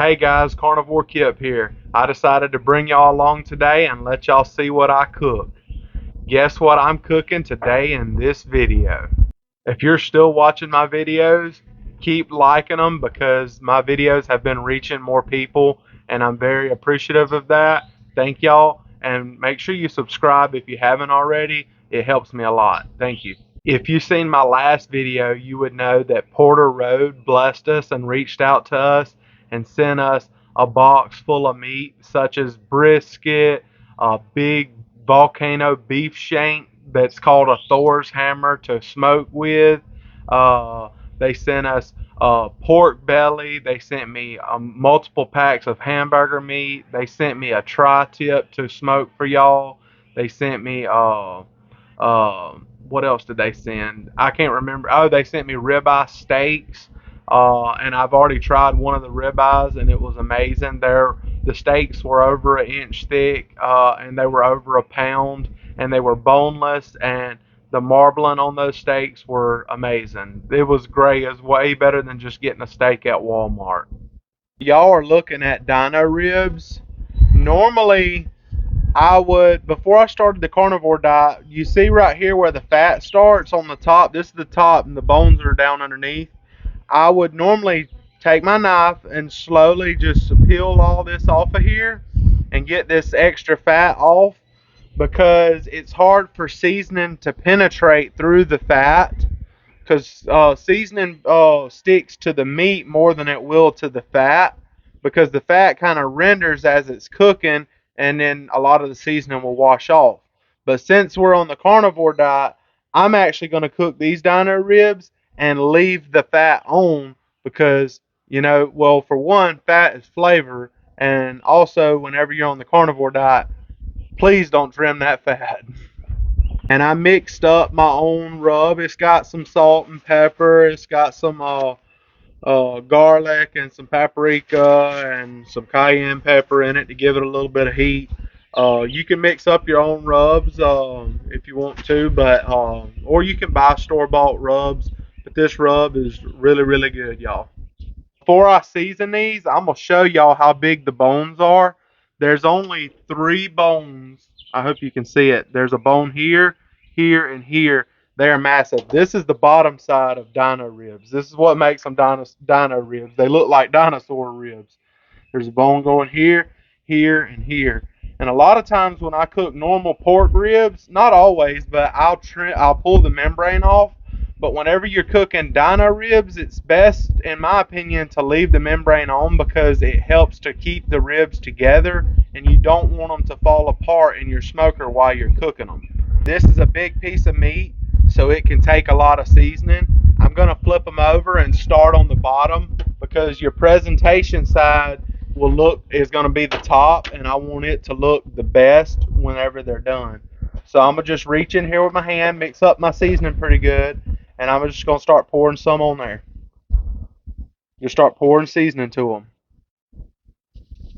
Hey guys, Carnivore Kipp here. I decided to bring y'all along today and let y'all see what I cook. Guess what I'm cooking today in this video? If you're still watching my videos, keep liking them because my videos have been reaching more people and I'm very appreciative of that. Thank y'all, and make sure you subscribe if you haven't already. It helps me a lot. Thank you. If you've seen my last video, you would know that porterroad blessed us and reached out to us and sent us a box full of meat such as brisket, a big volcano beef shank that's called a Thor's hammer to smoke with. They sent us pork belly. They sent me multiple packs of hamburger meat. They sent me a tri-tip to smoke for y'all. They sent me what else did they send? I can't remember. Oh, they sent me ribeye steaks. And I've already tried one of the ribeyes, and it was amazing. The steaks were over an inch thick, and they were over a pound, and they were boneless, and the marbling on those steaks were amazing. It was great. It was way better than just getting a steak at Walmart. Y'all are looking at Dino Ribs. Normally, before I started the carnivore diet, you see right here where the fat starts on the top. This is the top, and the bones are down underneath. I would normally take my knife and slowly just peel all this off of here and get this extra fat off because it's hard for seasoning to penetrate through the fat because seasoning sticks to the meat more than it will to the fat because the fat kind of renders as it's cooking and then a lot of the seasoning will wash off. But since we're on the carnivore diet, I'm actually going to cook these dino ribs and leave the fat on because, well, for one, fat is flavor, and also whenever you're on the carnivore diet, please don't trim that fat. And I mixed up my own rub. It's got some salt and pepper. It's got some garlic and some paprika and some cayenne pepper in it to give it a little bit of heat. You can mix up your own rubs if you want to, but or you can buy store-bought rubs. But this rub is really, really good, y'all. Before I season these, I'm gonna show y'all how big the bones are. There's only 3 bones. I hope you can see it. There's a bone here, here, and here. They are massive. This is the bottom side of dino ribs. This is what makes them dino ribs. They look like dinosaur ribs. There's a bone going here, here, and here. And a lot of times when I cook normal pork ribs, not always, but I'll pull the membrane off. But whenever you're cooking dino ribs, it's best, in my opinion, to leave the membrane on because it helps to keep the ribs together, and you don't want them to fall apart in your smoker while you're cooking them. This is a big piece of meat, so it can take a lot of seasoning. I'm going to flip them over and start on the bottom because your presentation side is going to be the top, and I want it to look the best whenever they're done. So I'm going to just reach in here with my hand, mix up my seasoning pretty good, and I'm just going to start pouring some on there. Just start pouring seasoning to them.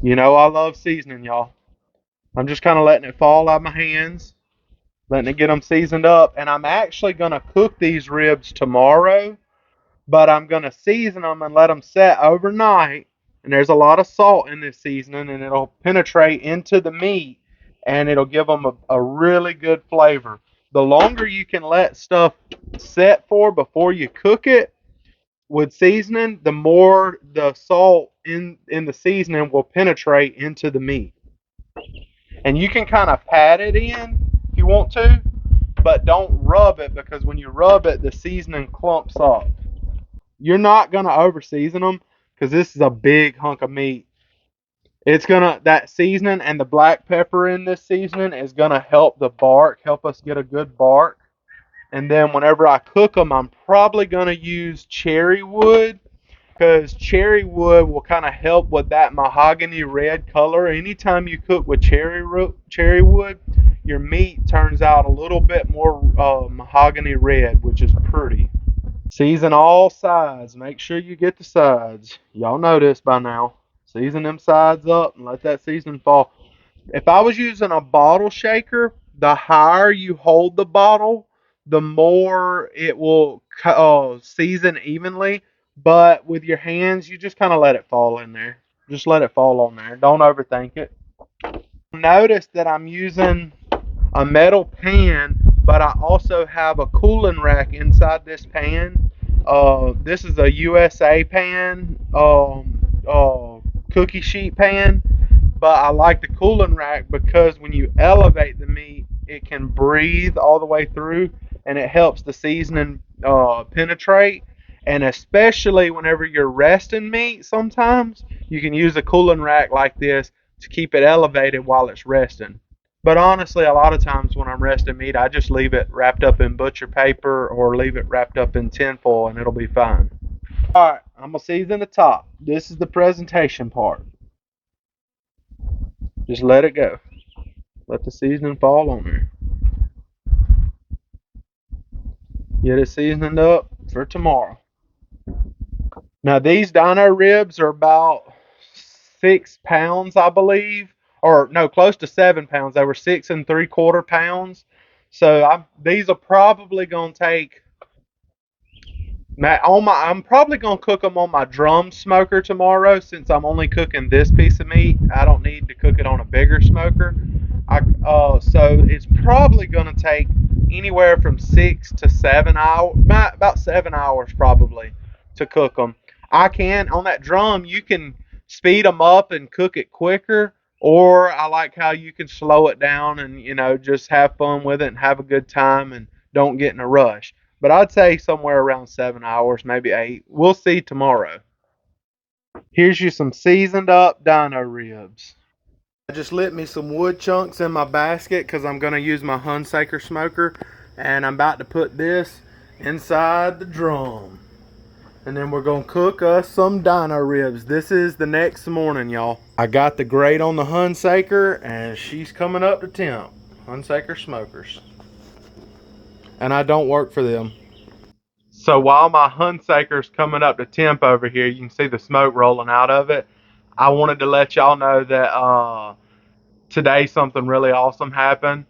You know I love seasoning, y'all. I'm just kind of letting it fall out of my hands, letting it get them seasoned up. And I'm actually going to cook these ribs tomorrow, but I'm going to season them and let them set overnight. And there's a lot of salt in this seasoning, and it'll penetrate into the meat, and it'll give them a really good flavor. The longer you can let stuff set for before you cook it with seasoning, the more the salt in the seasoning will penetrate into the meat. And you can kind of pat it in if you want to, but don't rub it because when you rub it, the seasoning clumps up. You're not going to over season them because this is a big hunk of meat. That seasoning and the black pepper in this seasoning is going to help us get a good bark. And then whenever I cook them, I'm probably going to use cherry wood because cherry wood will kind of help with that mahogany red color. Anytime you cook with cherry wood, your meat turns out a little bit more mahogany red, which is pretty. Season all sides. Make sure you get the sides. Y'all know this by now. Season them sides up and let that seasoning fall. If I was using a bottle shaker, the higher you hold the bottle, the more it will season evenly. But with your hands, you just kind of let it fall in there. Just let it fall on there. Don't overthink it. Notice that I'm using a metal pan, but I also have a cooling rack inside this pan. This is a USA pan, cookie sheet pan, but I like the cooling rack because when you elevate the meat, it can breathe all the way through, and it helps the seasoning penetrate. And especially whenever you're resting meat, sometimes you can use a cooling rack like this to keep it elevated while it's resting. But honestly, a lot of times when I'm resting meat, I just leave it wrapped up in butcher paper or leave it wrapped up in tinfoil and it'll be fine. Alright, I'm going to season the top. This is the presentation part. Just let it go. Let the seasoning fall on there. Get it seasoned up for tomorrow. Now these dino ribs are about 6 pounds, I believe. Or no, close to 7 pounds. They were 6 3/4 pounds. So these are probably gonna take. I'm probably gonna cook them on my drum smoker tomorrow since I'm only cooking this piece of meat. I don't need to cook it on a bigger smoker. So it's probably gonna take anywhere from 6 to 7 hours, about 7 hours probably, to cook them. On that drum, you can speed them up and cook it quicker, or I like how you can slow it down and, just have fun with it and have a good time and don't get in a rush. But I'd say somewhere around 7 hours, maybe 8. We'll see tomorrow. Here's you some seasoned up dino ribs. I just lit me some wood chunks in my basket because I'm going to use my Hunsaker smoker. And I'm about to put this inside the drum. And then we're going to cook us some dino ribs. This is the next morning, y'all. I got the grate on the Hunsaker and she's coming up to temp. Hunsaker smokers. And I don't work for them. So while my Hunsaker's coming up to temp over here, you can see the smoke rolling out of it. I wanted to let y'all know that today something really awesome happened.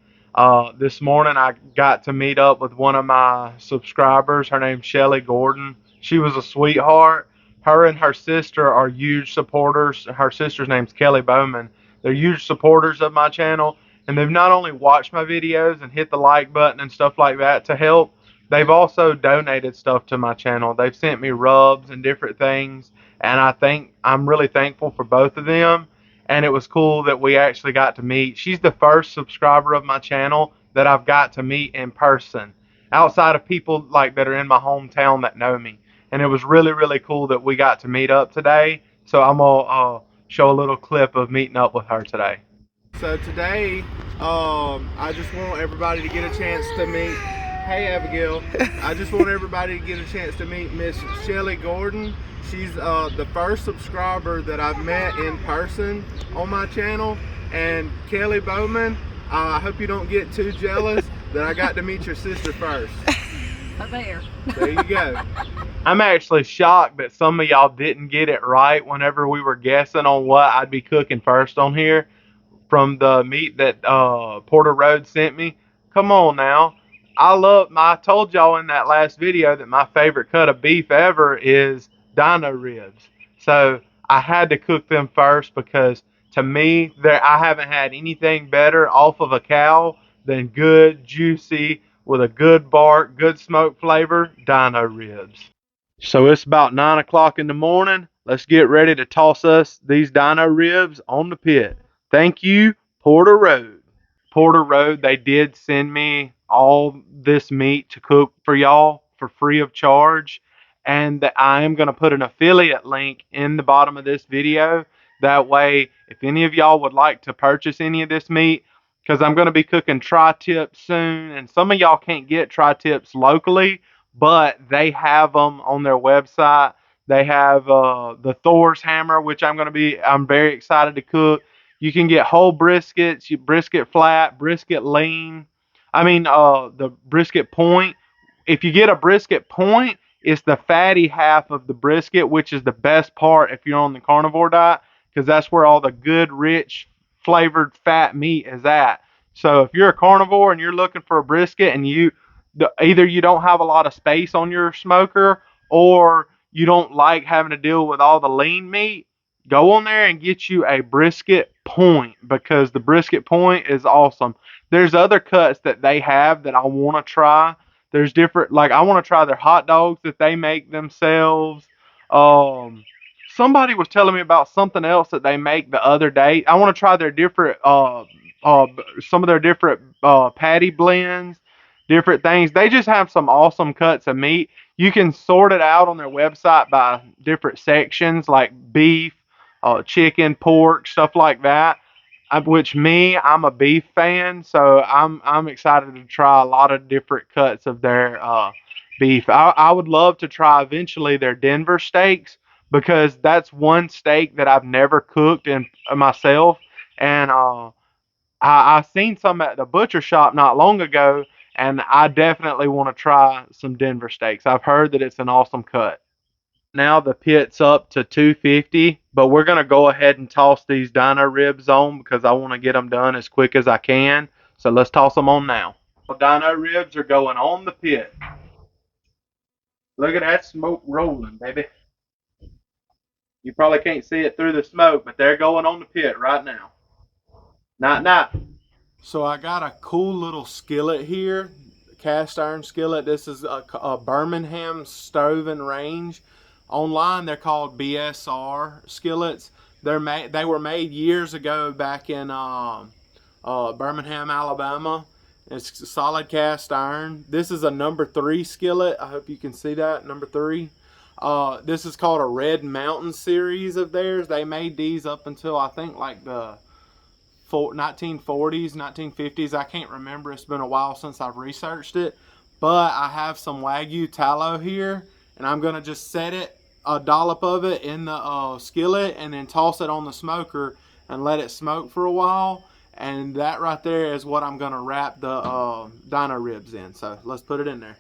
This morning I got to meet up with one of my subscribers. Her name's Shelly Gordon. She was a sweetheart. Her and her sister are huge supporters. Her sister's name's Kelly Bowman. They're huge supporters of my channel, and they've not only watched my videos and hit the like button and stuff like that to help, they've also donated stuff to my channel. They've sent me rubs and different things, and I'm really thankful for both of them. And it was cool that we actually got to meet. She's the first subscriber of my channel that I've got to meet in person, outside of people like that are in my hometown that know me. And it was really, really cool that we got to meet up today. So I'm gonna show a little clip of meeting up with her today. So today, I just want everybody to get a chance to meet. Hey Abigail, I just want everybody to get a chance to meet Miss Shelly Gordon. She's the first subscriber that I've met in person on my channel. And Kelly Bowman, I hope you don't get too jealous that I got to meet your sister first. There you go. I'm actually shocked that some of y'all didn't get it right whenever we were guessing on what I'd be cooking first on here from the meat that porterroad sent me. Come on now. I told y'all in that last video that my favorite cut of beef ever is dino ribs. So I had to cook them first because to me, I haven't had anything better off of a cow than good, juicy, with a good bark, good smoke flavor, dino ribs. So it's about 9 o'clock in the morning. Let's get ready to toss us these dino ribs on the pit. Thank you, porterroad. Porterroad, they did send me all this meat to cook for y'all for free of charge. And I am going to put an affiliate link in the bottom of this video. That way, if any of y'all would like to purchase any of this meat, because I'm going to be cooking tri-tips soon, and some of y'all can't get tri-tips locally, but they have them on their website. They have the Thor's hammer, which I'm very excited to cook. You can get whole briskets, brisket flat, brisket lean. The brisket point. If you get a brisket point, it's the fatty half of the brisket, which is the best part if you're on the carnivore diet, because that's where all the good, rich, flavored fat meat is at. So if you're a carnivore and you're looking for a brisket and either you don't have a lot of space on your smoker or you don't like having to deal with all the lean meat, go on there and get you a brisket point, because the brisket point is awesome. There's other cuts that they have that I want to try. There's different, like I want to try their hot dogs that they make themselves. Um, Somebody was telling me about something else that they make the other day. I want to try their different, uh, some of their different patty blends, different things. They just have some awesome cuts of meat. You can sort it out on their website by different sections, like beef, chicken, pork, stuff like that. Which me, I'm a beef fan, so I'm excited to try a lot of different cuts of their beef. I would love to try eventually their Denver steaks, because that's one steak that I've never cooked in myself, and I seen some at the butcher shop not long ago, and I definitely want to try some Denver steaks. I've heard that it's an awesome cut. Now the pit's up to 250, but we're going to go ahead and toss these dino ribs on because I want to get them done as quick as I can. So let's toss them on now. Dino ribs are going on the pit. Look at that smoke rolling, baby. You probably can't see it through the smoke, but they're going on the pit right now. Night, night. So I got a cool little skillet here, cast iron skillet. This is a Birmingham Stove and Range. Online they're called BSR skillets. They were made years ago back in Birmingham, Alabama. It's solid cast iron. This is a number 3 skillet. I hope you can see that, number 3. This is called a Red Mountain series of theirs. They made these up until I think like the 1940s, 1950s. I can't remember. It's been a while since I've researched it. But I have some Wagyu tallow here, and I'm going to just set it, a dollop of it in the skillet, and then toss it on the smoker and let it smoke for a while. And that right there is what I'm going to wrap the dino ribs in. So let's put it in there.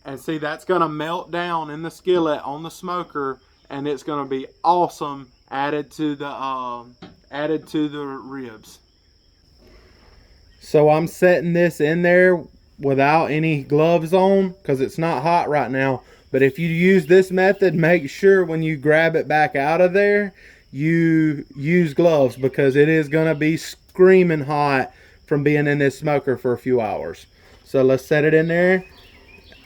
And see, that's going to melt down in the skillet on the smoker, and it's going to be awesome added to the ribs. So I'm setting this in there without any gloves on because it's not hot right now. But if you use this method, make sure when you grab it back out of there, you use gloves, because it is going to be screaming hot from being in this smoker for a few hours. So let's set it in there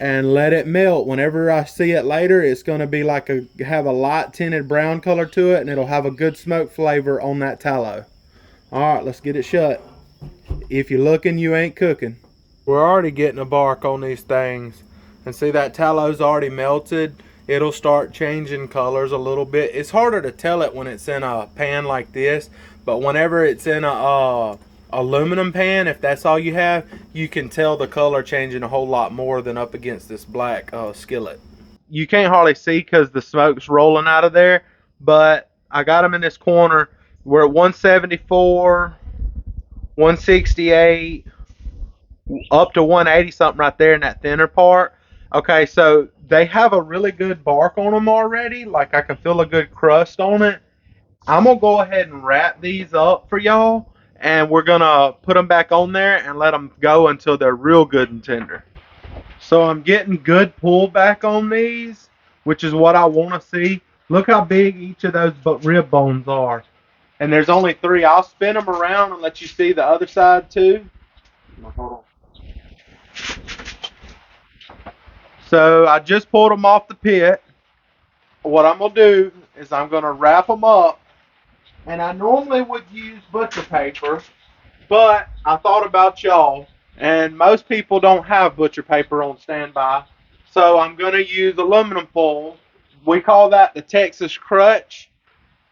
and let it melt. Whenever I see it later, it's going to be like have a light tinted brown color to it, and it'll have a good smoke flavor on that tallow. All right, let's get it shut. If you're looking, you ain't cooking. We're already getting a bark on these things, and see that tallow's already melted. It'll start changing colors a little bit. It's harder to tell it when it's in a pan like this, but whenever it's in a aluminum pan, if that's all you have, you can tell the color changing a whole lot more than up against this black skillet. You can't hardly see because the smoke's rolling out of there, but I got them in this corner. We're at 174, 168, up to 180 something right there in that thinner part. Okay, so they have a really good bark on them already. Like I can feel a good crust on it. I'm going to go ahead and wrap these up for y'all, and we're going to put them back on there and let them go until they're real good and tender. So I'm getting good pull back on these, which is what I want to see. Look how big each of those rib bones are. And there's only 3. I'll spin them around and let you see the other side too. Hold on. So I just pulled them off the pit. What I'm going to do is I'm going to wrap them up. And I normally would use butcher paper, but I thought about y'all, and most people don't have butcher paper on standby. So I'm going to use aluminum foil. We call that the Texas crutch,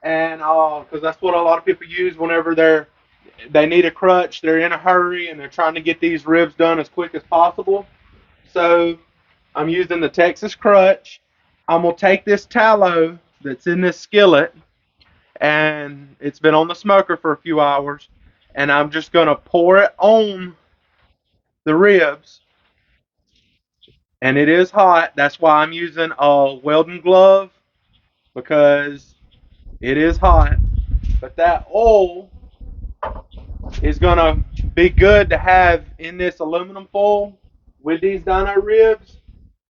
and because that's what a lot of people use whenever they need a crutch, they're in a hurry, and they're trying to get these ribs done as quick as possible. So I'm using the Texas crutch. I'm going to take this tallow that's in this skillet, and it's been on the smoker for a few hours, and I'm just going to pour it on the ribs. And it is hot. That's why I'm using a welding glove, because it is hot. But that oil is going to be good to have in this aluminum foil with these dino ribs.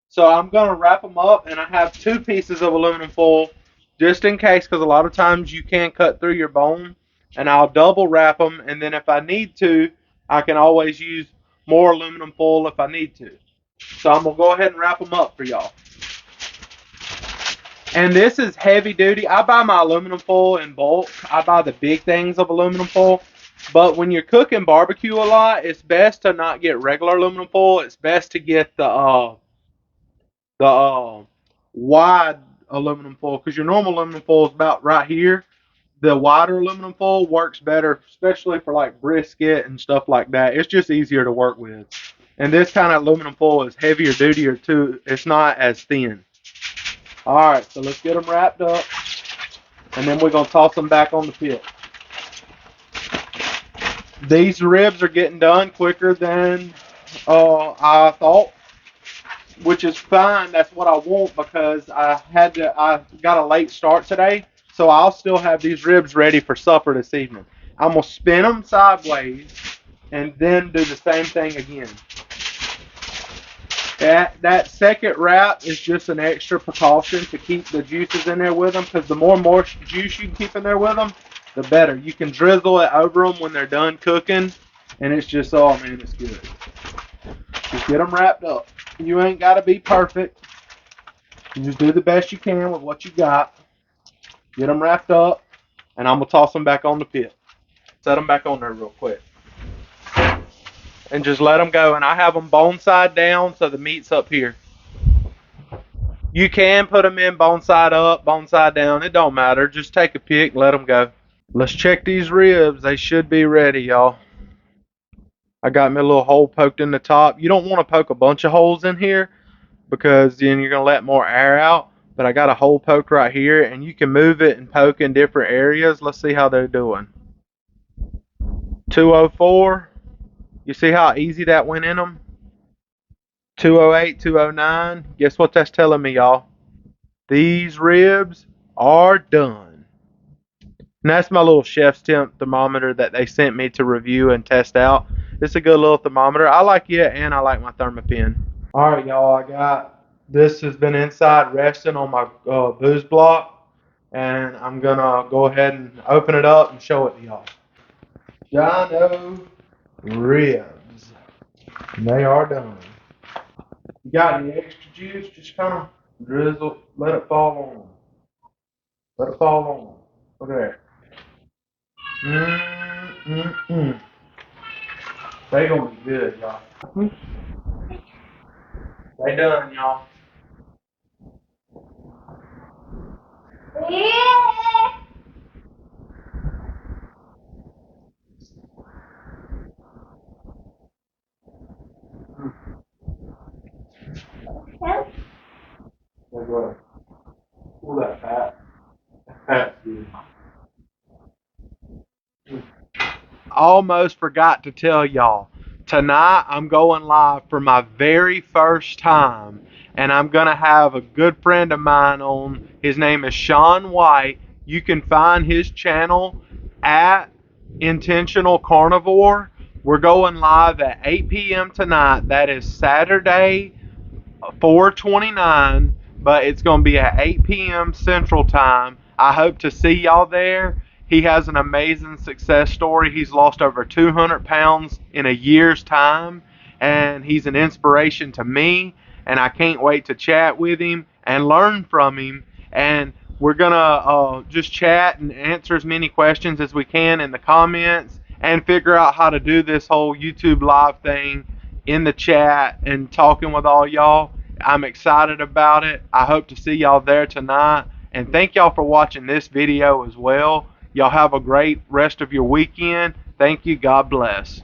So I'm going to wrap them up, and I have 2 pieces of aluminum foil just in case, because a lot of times you can cut through your bone. And I'll double wrap them, and then if I need to, I can always use more aluminum foil if I need to. So I'm going to go ahead and wrap them up for y'all. And this is heavy duty. I buy my aluminum foil in bulk. I buy the big things of aluminum foil. But when you're cooking barbecue a lot, it's best to not get regular aluminum foil. It's best to get the wide aluminum foil, because your normal aluminum foil is about right here. The wider aluminum foil works better, especially for like brisket and stuff like that. It's just easier to work with. And this kind of aluminum foil is heavier duty too. It's not as thin. Alright, so let's get them wrapped up. And then we're going to toss them back on the pit. These ribs are getting done quicker than I thought, which is fine. That's what I want, because I got a late start today. So I'll still have these ribs ready for supper this evening. I'm going to spin them sideways and then do the same thing again. That second wrap is just an extra precaution to keep the juices in there with them, because the more moist juice you can keep in there with them, the better. You can drizzle it over them when they're done cooking, and it's just, oh man, it's good. Just get them wrapped up. You ain't got to be perfect. You just do the best you can with what you got. Get them wrapped up, and I'm going to toss them back on the pit. Set them back on there real quick. And just let them go. And I have them bone side down, so the meat's up here. You can put them in bone side up, bone side down. It don't matter. Just take a pick, let them go. Let's check these ribs. They should be ready, y'all. I got me a little hole poked in the top. You don't want to poke a bunch of holes in here, because then you're going to let more air out. But I got a hole poked right here, and you can move it and poke in different areas. Let's see how they're doing. 204. You see how easy that went in them? 208, 209. Guess what that's telling me, y'all? These ribs are done. And that's my little chef's temp thermometer that they sent me to review and test out. It's a good little thermometer. I like it, and I like my Thermopin. Alright, y'all, this has been inside resting on my booze block, and I'm gonna go ahead and open it up and show it to y'all. Dino Ribs. And they are done. You got any extra juice? Just kind of drizzle, let it fall on. Let it fall on. Look at that. They gonna be good, y'all. They done, y'all. Pull that fat. Fat's good. Almost forgot to tell y'all. Tonight I'm going live for my very first time, and I'm gonna have a good friend of mine on. His name is Sean White. You can find his channel at Intentional Carnivore. We're going live at 8 p.m. tonight. That is Saturday, 4/29, but it's going to be at 8 p.m. Central Time. I hope to see y'all there. He has an amazing success story. He's lost over 200 pounds in a year's time, and he's an inspiration to me, and I can't wait to chat with him and learn from him. And we're going to just chat and answer as many questions as we can in the comments, and figure out how to do this whole YouTube live thing in the chat and talking with all y'all. I'm excited about it. I hope to see y'all there tonight. And thank y'all for watching this video as well. Y'all have a great rest of your weekend. Thank you. God bless.